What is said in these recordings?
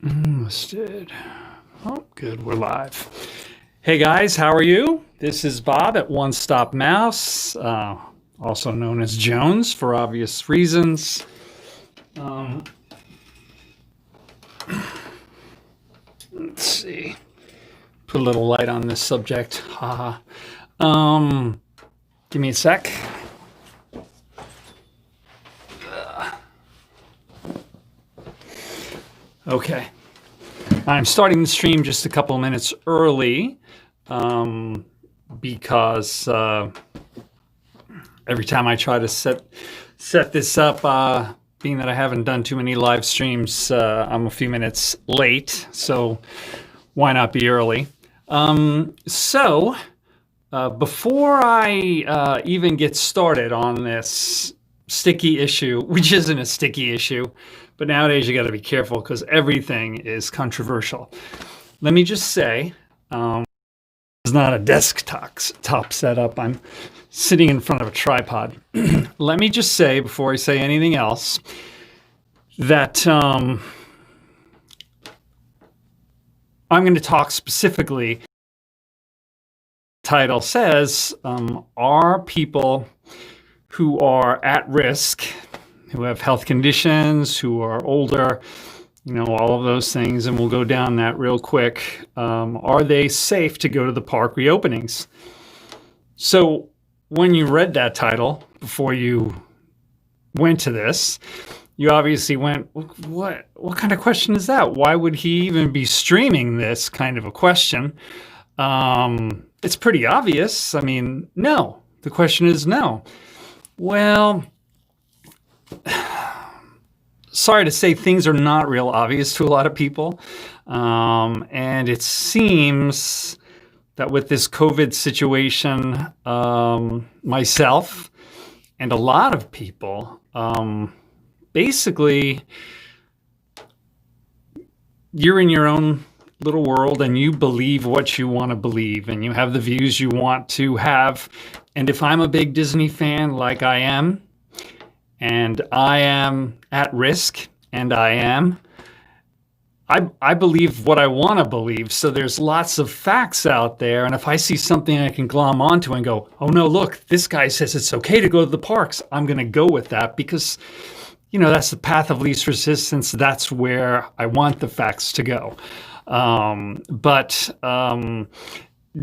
Almost did. Oh, good. We're live. Hey guys, how are you? This is Bob at One Stop Mouse, also known as Jones for obvious reasons. Let's see. Put a little light on this subject. Haha. Give me a sec. Okay. I'm starting the stream just a couple of minutes early because every time I try to set this up, being that I haven't done too many live streams, I'm a few minutes late, so why not be early? Before I even get started on this sticky issue, which isn't a sticky issue, but nowadays you got to be careful because everything is controversial. Let me just say, it's not a desktop setup. I'm sitting in front of a tripod. Let me just say, before I say anything else, that I'm going to talk specifically. The title says, are people who are at risk, who have health conditions, who are older, all of those things, and we'll go down that real quick. Are they safe to go to the park reopenings? So when you read that title, before you went to this, you obviously went, what kind of question is that? Why would he even be streaming this kind of a question? It's pretty obvious. I mean, no. The question is no. Well, sorry to say, things are not real obvious to a lot of people. And it seems that with this COVID situation, myself and a lot of people, basically, you're in your own little world and you believe what you want to believe and you have the views you want to have. And if I'm a big Disney fan like I am, and I am at risk, and I believe what I want to believe. So there's lots of facts out there. And if I see something I can glom onto and go, oh no, look, this guy says it's okay to go to the parks, I'm going to go with that because, that's the path of least resistance. That's where I want the facts to go. But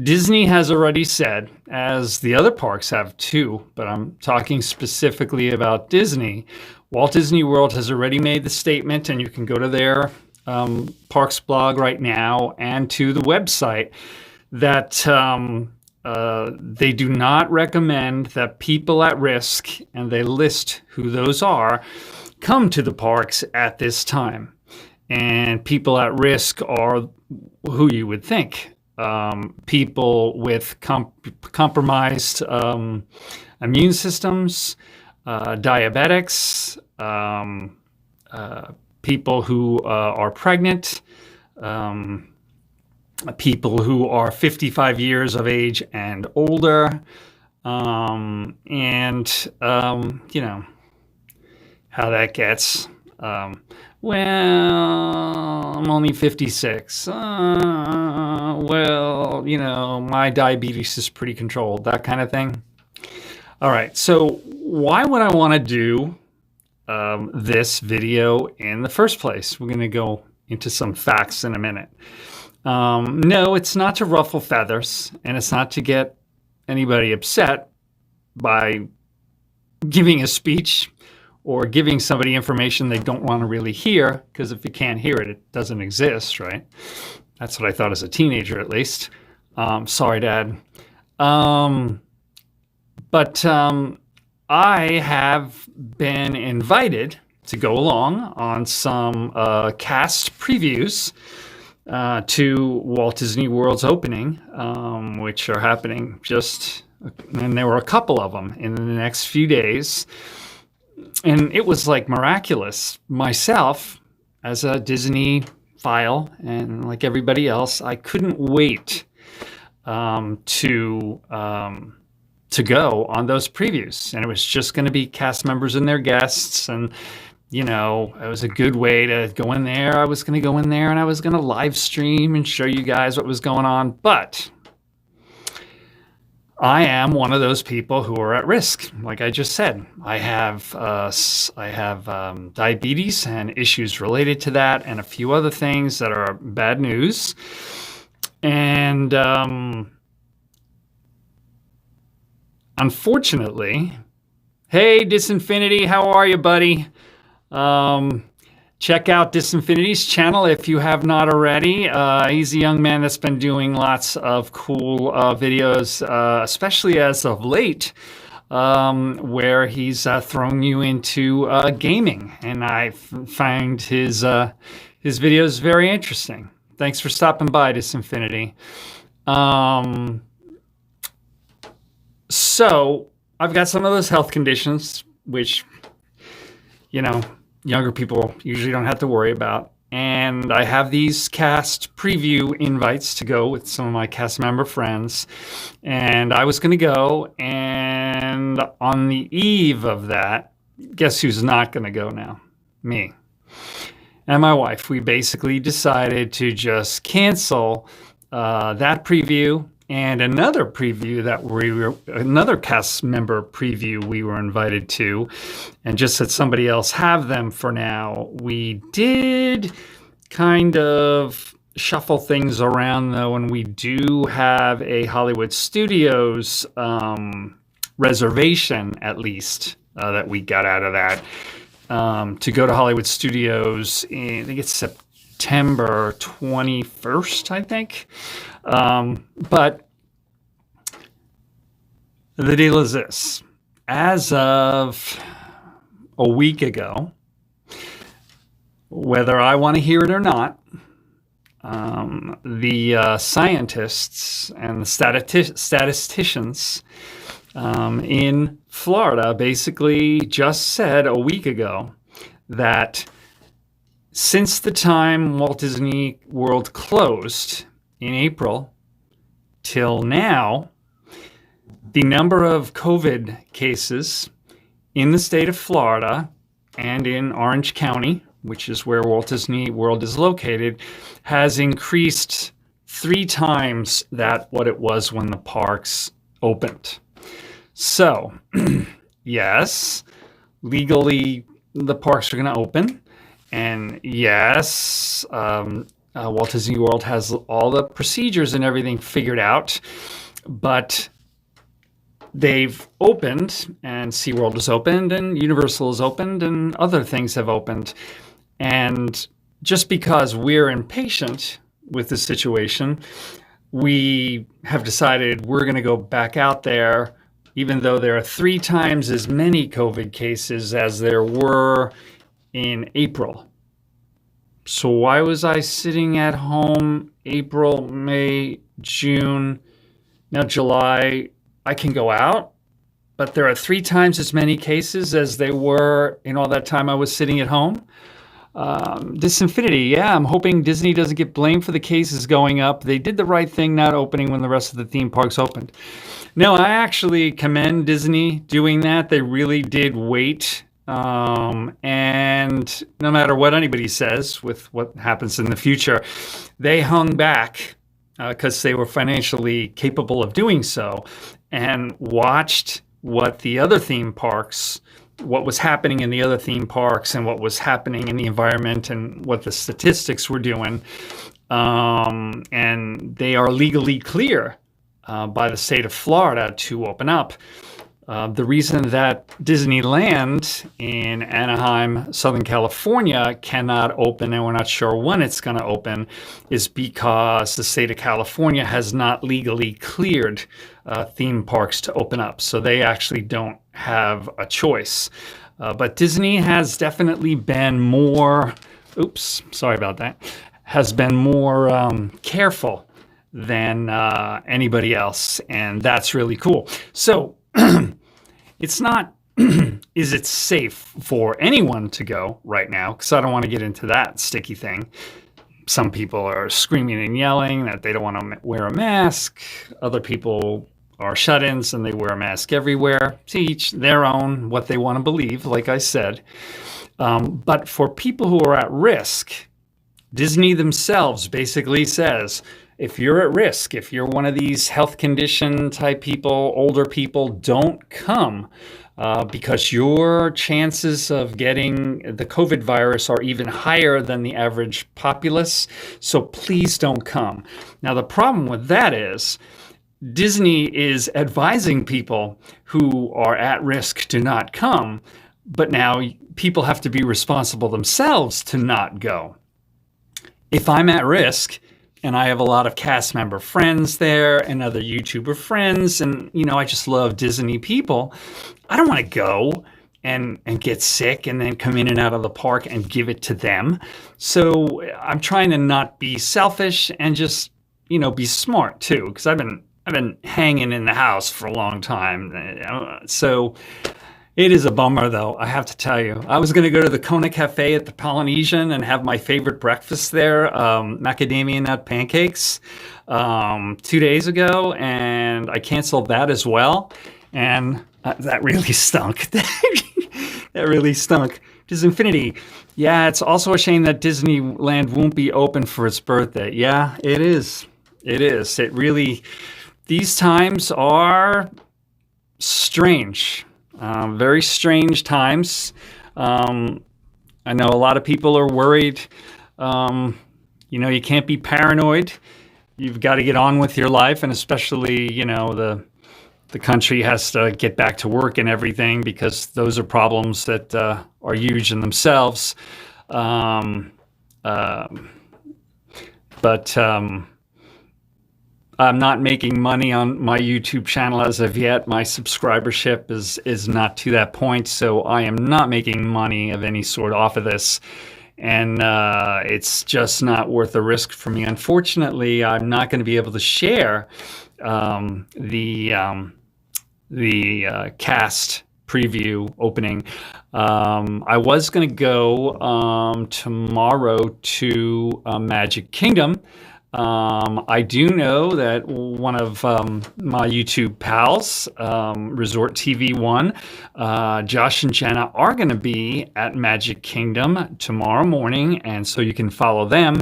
Disney has already said, as the other parks have too, but I'm talking specifically about Disney. Walt Disney World has already made the statement, and you can go to their parks blog right now and to the website, that they do not recommend that people at risk, and they list who those are, come to the parks at this time. And people at risk are who you would think. People with compromised immune systems, diabetics, people who are pregnant, people who are 55 years of age and older, and how that gets. Well, I'm only 56. My diabetes is pretty controlled, that kind of thing. All right, so why would I want to do this video in the first place? We're going to go into some facts in a minute. No, it's not to ruffle feathers, and it's not to get anybody upset by giving a speech or giving somebody information they don't want to really hear, because if you can't hear it, it doesn't exist, right? That's what I thought as a teenager, at least. Sorry, Dad. But I have been invited to go along on some cast previews to Walt Disney World's opening, which are happening and there were a couple of them in the next few days. And it was like miraculous. Myself, as a Disney file, and like everybody else, I couldn't wait to go on those previews. And it was just going to be cast members and their guests, and it was a good way to go in there. I was going to go in there and I was going to live stream and show you guys what was going on. But I am one of those people who are at risk. Like I just said, I have diabetes and issues related to that, and a few other things that are bad news. And unfortunately, hey, Disinfinity, how are you, buddy? Check out Disinfinity's channel if you have not already. He's a young man that's been doing lots of cool videos, especially as of late, where he's thrown you into gaming, and I find his videos very interesting. Thanks for stopping by, Disinfinity. So I've got some of those health conditions, which, younger people usually don't have to worry about. And I have these cast preview invites to go with some of my cast member friends. And I was going to go. And on the eve of that, guess who's not going to go now? Me. And my wife. We basically decided to just cancel that preview and another preview another cast member preview we were invited to, and just let somebody else have them for now. We did kind of shuffle things around though, and we do have a Hollywood Studios reservation, at least, that we got out of that, to go to Hollywood Studios I think it's September 21st, I think. But the deal is this. As of a week ago, whether I want to hear it or not, the scientists and the statisticians in Florida basically just said a week ago that since the time Walt Disney World closed in April till now, the number of COVID cases in the state of Florida and in Orange County, which is where Walt Disney World is located, has increased 3 times what it was when the parks opened. So, yes, legally the parks are going to open. And yes, Walt Disney World has all the procedures and everything figured out, but they've opened, and SeaWorld has opened, and Universal has opened, and other things have opened. And just because we're impatient with the situation, we have decided we're going to go back out there, even though there are 3 times as many COVID cases as there were in April. So why was I sitting at home April, May, June, now July? I can go out, but there are 3 times as many cases as they were in all that time I was sitting at home. Disinfinity, yeah, I'm hoping Disney doesn't get blamed for the cases going up. They did the right thing not opening when the rest of the theme parks opened. No, I actually commend Disney doing that. They really did wait. And no matter what anybody says with what happens in the future, they hung back because they were financially capable of doing so, and watched what the other theme parks, what was happening in the other theme parks, and what was happening in the environment, and what the statistics were doing. And they are legally clear by the state of Florida to open up. The reason that Disneyland in Anaheim, Southern California cannot open, and we're not sure when it's going to open, is because the state of California has not legally cleared theme parks to open up. So they actually don't have a choice. But Disney has definitely been more, has been more careful than anybody else. And that's really cool. So it's not, is it safe for anyone to go right now? Because I don't want to get into that sticky thing. Some people are screaming and yelling that they don't want to wear a mask. Other people are shut-ins and they wear a mask everywhere. To each their own, what they want to believe, like I said. But for people who are at risk, Disney themselves basically says, if you're at risk, if you're one of these health condition type people, older people, don't come because your chances of getting the COVID virus are even higher than the average populace. So please don't come. Now, the problem with that is Disney is advising people who are at risk to not come, but now people have to be responsible themselves to not go. If I'm at risk and I have a lot of cast member friends there and other YouTuber friends, and I just love Disney people, I don't want to go and get sick and then come in and out of the park and give it to them. So I'm trying to not be selfish and just be smart too, because I've been hanging in the house for a long time. So it is a bummer, though, I have to tell you. I was going to go to the Kona Cafe at the Polynesian and have my favorite breakfast there, macadamia nut pancakes, 2 days ago, and I canceled that as well. And that really stunk. That really stunk. Disney Infinity. Yeah, it's also a shame that Disneyland won't be open for its birthday. Yeah, it is. It is. It really, these times are strange. Very strange times. I know a lot of people are worried. You can't be paranoid. You've got to get on with your life, and especially, the country has to get back to work and everything, because those are problems that are huge in themselves. But I'm not making money on my YouTube channel as of yet. My subscribership is not to that point, so I am not making money of any sort off of this. And it's just not worth the risk for me. Unfortunately, I'm not going to be able to share the cast preview opening. I was going to go tomorrow to Magic Kingdom. I do know that one of my YouTube pals, Resort TV 1, Josh and Jenna, are going to be at Magic Kingdom tomorrow morning, and so you can follow them.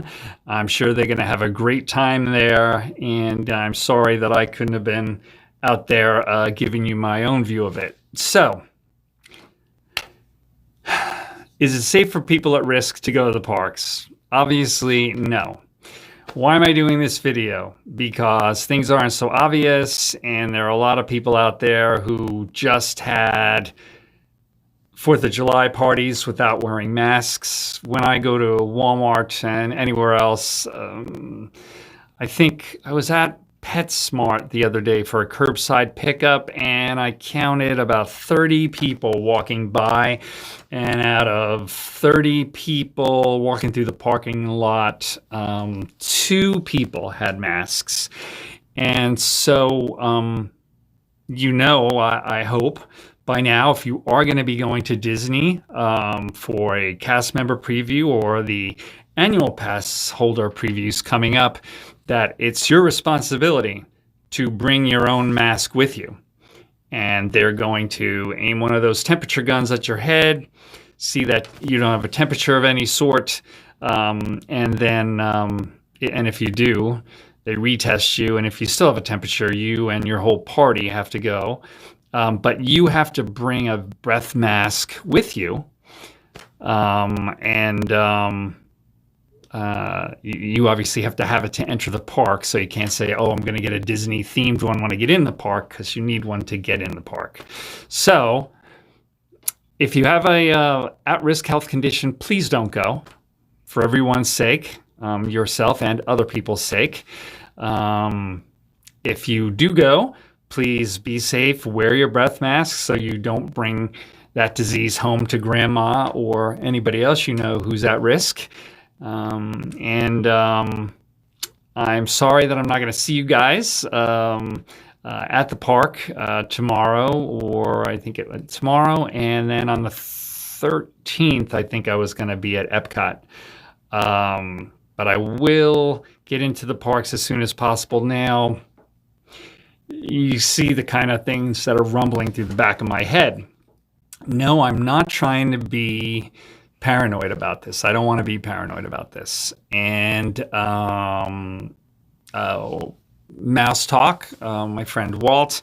I'm sure they're going to have a great time there, and I'm sorry that I couldn't have been out there giving you my own view of it. So, is it safe for people at risk to go to the parks? Obviously, no. Why am I doing this video? Because things aren't so obvious, and there are a lot of people out there who just had 4th of July parties without wearing masks. When I go to Walmart and anywhere else, I think I was at PetSmart the other day for a curbside pickup, and I counted about 30 people walking by, and out of 30 people walking through the parking lot, 2 people had masks. And so, I hope by now, if you are going to be going to Disney for a cast member preview or the annual pass holder previews coming up, that it's your responsibility to bring your own mask with you. And they're going to aim one of those temperature guns at your head, see that you don't have a temperature of any sort, and if you do, they retest you, and if you still have a temperature, you and your whole party have to go. But you have to bring a breath mask with you, you obviously have to have it to enter the park, so you can't say, oh, I'm going to get a Disney-themed one when I get in the park, because you need one to get in the park. So if you have a at-risk health condition, please don't go, for everyone's sake, yourself and other people's sake. If you do go, please be safe, wear your breath mask so you don't bring that disease home to grandma or anybody else you know who's at risk. I'm sorry that I'm not going to see you guys at the park tomorrow, or I think tomorrow, and then on the 13th, I think I was going to be at Epcot. But I will get into the parks as soon as possible. Now, you see the kind of things that are rumbling through the back of my head. No, I'm not trying to be paranoid about this. I don't want to be paranoid about this. And Mouse Talk, my friend Walt,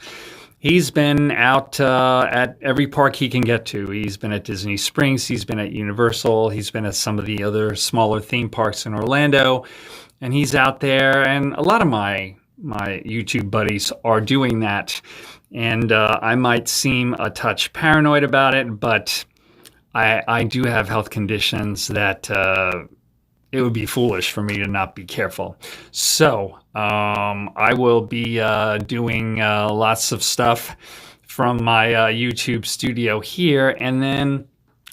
he's been out at every park he can get to. He's been at Disney Springs. He's been at Universal. He's been at some of the other smaller theme parks in Orlando. And he's out there. And a lot of my YouTube buddies are doing that. And I might seem a touch paranoid about it, but I do have health conditions that it would be foolish for me to not be careful. So I will be doing lots of stuff from my YouTube studio here. And then,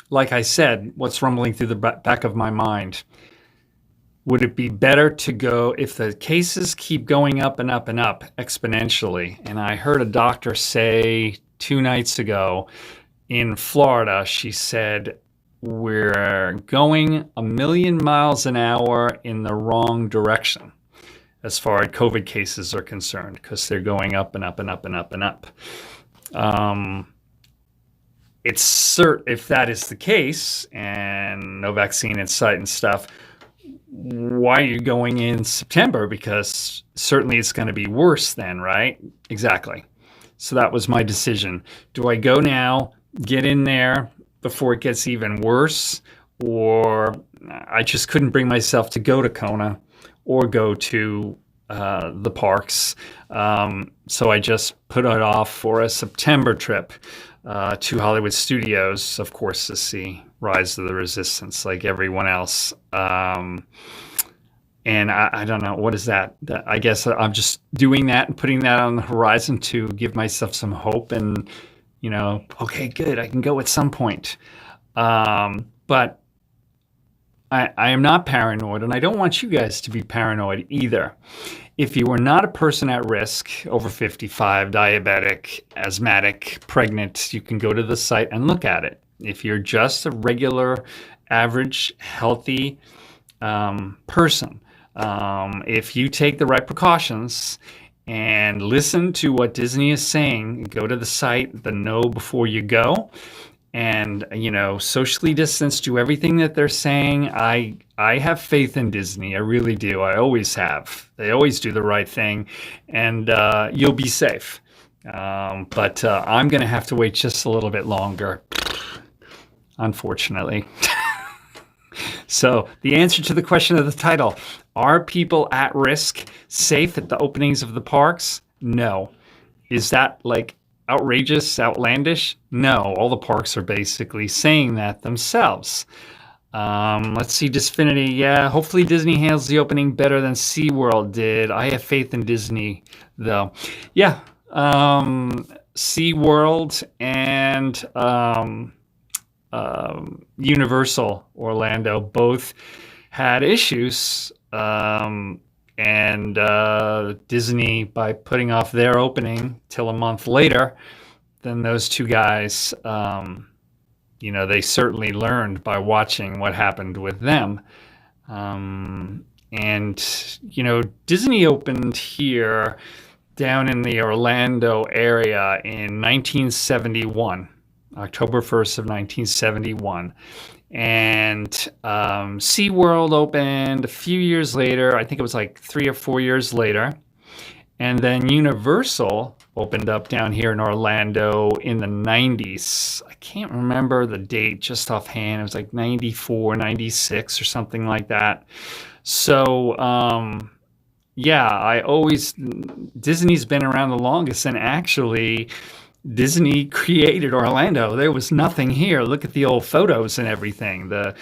like I said, what's rumbling through the back of my mind? Would it be better to go, if the cases keep going up and up and up exponentially? And I heard a doctor say 2 nights ago in Florida, she said, we're going 1,000,000 miles an hour in the wrong direction as far as COVID cases are concerned, because they're going up and up and up and up and up. It's certain, if that is the case and no vaccine in sight and stuff, why are you going in September? Because certainly it's going to be worse then, right? Exactly. So that was my decision. Do I go now, get in there before it gets even worse? Or I just couldn't bring myself to go to Kona or go to the parks. So I just put it off for a September trip to Hollywood Studios, of course, to see Rise of the Resistance like everyone else. And I don't know, what is that? I guess I'm just doing that and putting that on the horizon to give myself some hope and, okay, good, I can go at some point. But I am not paranoid, and I don't want you guys to be paranoid either. If you are not a person at risk, over 55, diabetic, asthmatic, pregnant, you can go to the site and look at it. If you're just a regular, average, healthy person, if you take the right precautions and listen to what Disney is saying, go to the site, the know before you go, and socially distance, do everything that they're saying. I have faith in Disney. I really do. I always have. They always do the right thing, and you'll be safe. But I'm going to have to wait just a little bit longer, unfortunately. So the answer to the question of the title, are people at risk safe at the openings of the parks? No. Is that outrageous, outlandish? No, all the parks are basically saying that themselves. Let's see, Disfinity. Yeah, hopefully Disney handles the opening better than SeaWorld did. I have faith in Disney, though. Yeah, SeaWorld and Universal Orlando both had issues. And Disney, by putting off their opening till a month later, then those two guys, they certainly learned by watching what happened with them. And Disney opened here down in the Orlando area in 1971, October 1st of 1971. And SeaWorld opened a few years later. I think it was 3 or 4 years later. And then Universal opened up down here in Orlando in the 90s. I can't remember the date just offhand. It was 94, 96 or something like that. So, Disney's been around the longest. And actually, Disney created Orlando. There was nothing here. Look at the old photos and everything. The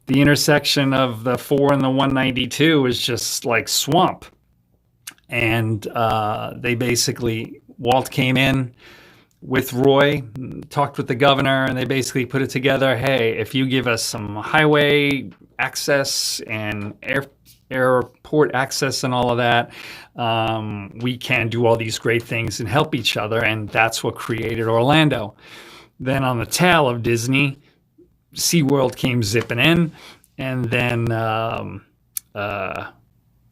intersection of the 4 and the 192 is just like swamp. And they basically, Walt came in with Roy, talked with the governor, and they basically put it together. Hey, if you give us some highway access and airport access and all of that, we can do all these great things and help each other. And that's what created Orlando. Then on the tail of Disney, SeaWorld came zipping in, and then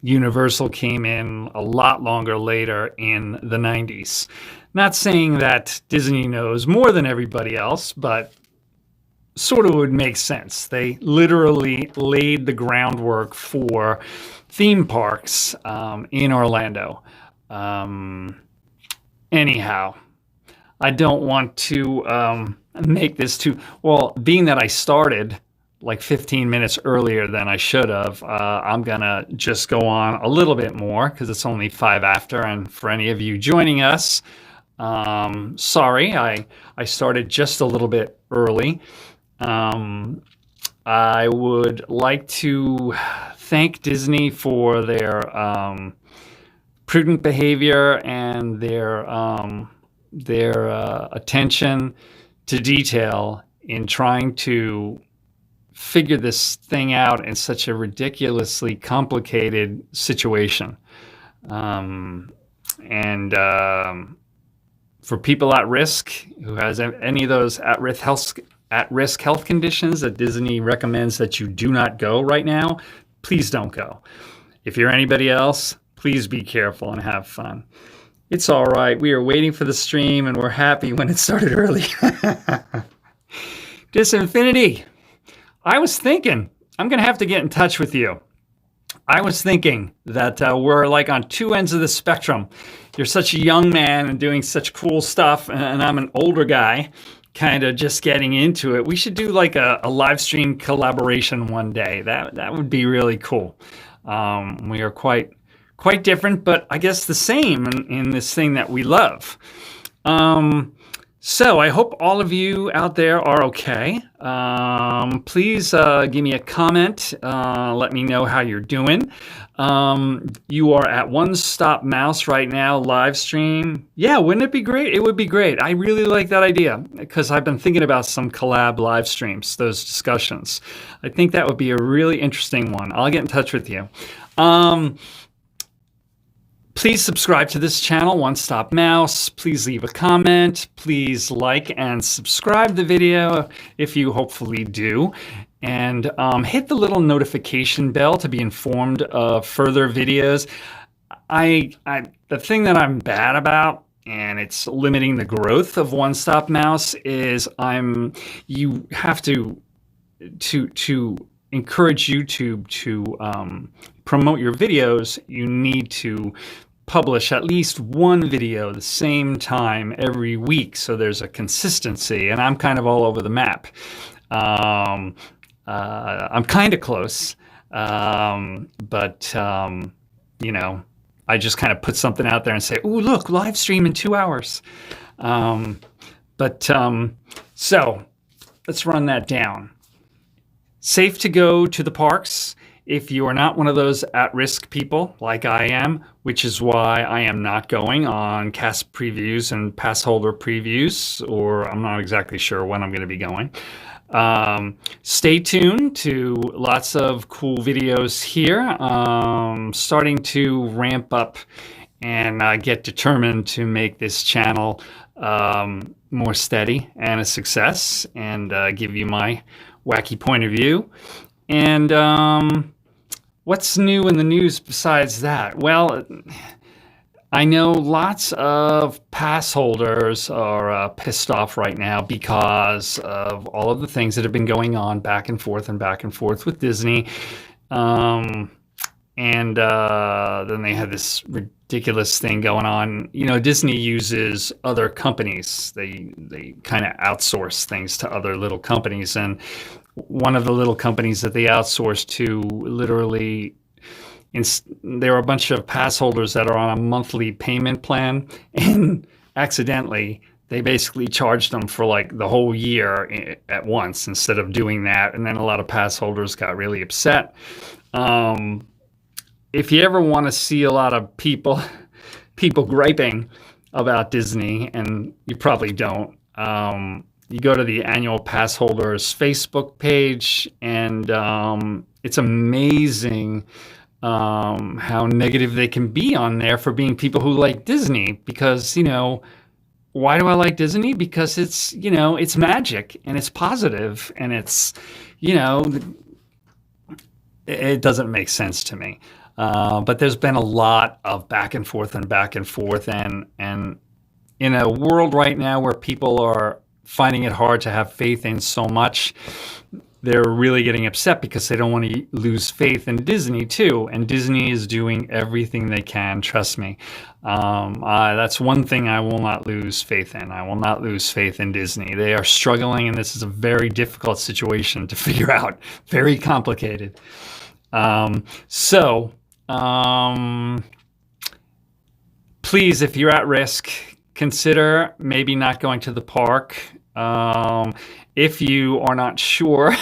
Universal came in a lot longer later in the 90s. Not saying that Disney knows more than everybody else, but sort of would make sense. They literally laid the groundwork for theme parks in Orlando. Anyhow, I don't want to make this too well. Being that I started like 15 minutes earlier than I should have, I'm gonna just go on a little bit more because it's only 5 after. And for any of you joining us, sorry, I started just a little bit early. I would like to thank Disney for their prudent behavior and their attention to detail in trying to figure this thing out in such a ridiculously complicated situation. And for people at risk who has any of those at-risk health conditions that Disney recommends that you do not go right now, please don't go. If you're anybody else, please be careful and have fun. It's all right. We are waiting for the stream, and we're happy when it started early. Disinfinity. I was thinking, I'm going to have to get in touch with you. I was thinking that we're like on two ends of the spectrum. You're such a young man and doing such cool stuff, and I'm an older guy kind of just getting into it. We should do like a live stream collaboration one day. That would be really cool. We are quite different, but I guess the same in this thing that we love. So I hope all of you out there are okay. Please give me a comment. Let me know how you're doing. You are at One Stop Mouse right now, live stream. Yeah, wouldn't it be great? It would be great. I really like that idea because I've been thinking about some collab live streams, those discussions. I think that would be a really interesting one. I'll get in touch with you. Please subscribe to this channel, One Stop Mouse. Please leave a comment. Please like and subscribe the video if you hopefully do. And hit the little notification bell to be informed of further videos. The thing that I'm bad about, and it's limiting the growth of One Stop Mouse, is you have to encourage YouTube to promote your videos. You need to publish at least one video the same time every week, so there's a consistency. And I'm kind of all over the map. I'm kind of close, but you know, I just kind of put something out there and say, "Ooh, look, live stream in 2 hours." So let's run that down. Safe to go to the parks if you are not one of those at-risk people like I am, which is why I am not going on cast previews and pass holder previews, or I'm not exactly sure when I'm going to be going. Stay tuned to lots of cool videos here. Starting to ramp up and get determined to make this channel more steady and a success, and give you my wacky point of view. And what's new in the news besides that? Well, I know lots of pass holders are pissed off right now because of all of the things that have been going on back and forth with Disney. And then they had this ridiculous thing going on. You know, Disney uses other companies. They kind of outsource things to other little companies. And one of the little companies that they outsource to literally, there are a bunch of pass holders that are on a monthly payment plan, and accidentally they basically charged them for like the whole year at once instead of doing that. And then a lot of pass holders got really upset. If you ever want to see a lot of people griping about Disney, and you probably don't, you go to the annual pass holders Facebook page, and it's amazing how negative they can be on there for being people who like Disney. Because, you know, why do I like Disney? Because it's, you know, it's magic and it's positive and it's, you know, it doesn't make sense to me. But there's been a lot of back and forth, and in a world right now where people are finding it hard to have faith in so much. They're really getting upset because they don't want to lose faith in Disney too. And Disney is doing everything they can. Trust me. That's one thing I will not lose faith in. I will not lose faith in Disney. They are struggling, and this is a very difficult situation to figure out. Very complicated. Please, if you're at risk, consider maybe not going to the park. If you are not sure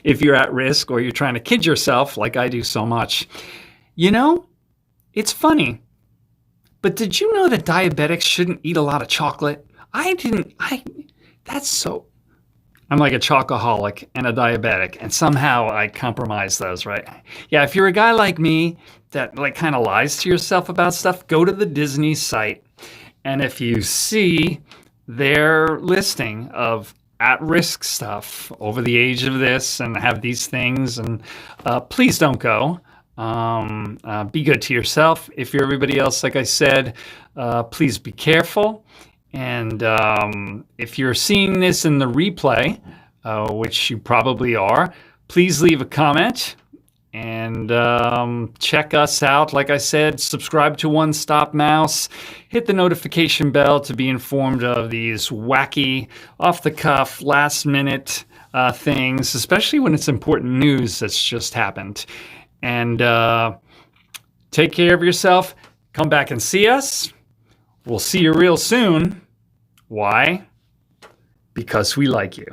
if you're at risk or you're trying to kid yourself like I do so much, it's funny. But did you know that diabetics shouldn't eat a lot of chocolate? I'm like a chocoholic and a diabetic, and somehow I compromise those, right? Yeah, if you're a guy like me that kind of lies to yourself about stuff, go to the Disney site. And if you see their listing of at-risk stuff over the age of this and have these things, and please don't go. Be good to yourself. If you're everybody else, like I said, please be careful. And if you're seeing this in the replay, which you probably are, please leave a comment and check us out. Like I said, subscribe to One Stop Mouse. Hit the notification bell to be informed of these wacky, off-the-cuff, last-minute things, especially when it's important news that's just happened. And take care of yourself. Come back and see us. We'll see you real soon. Why? Because we like you.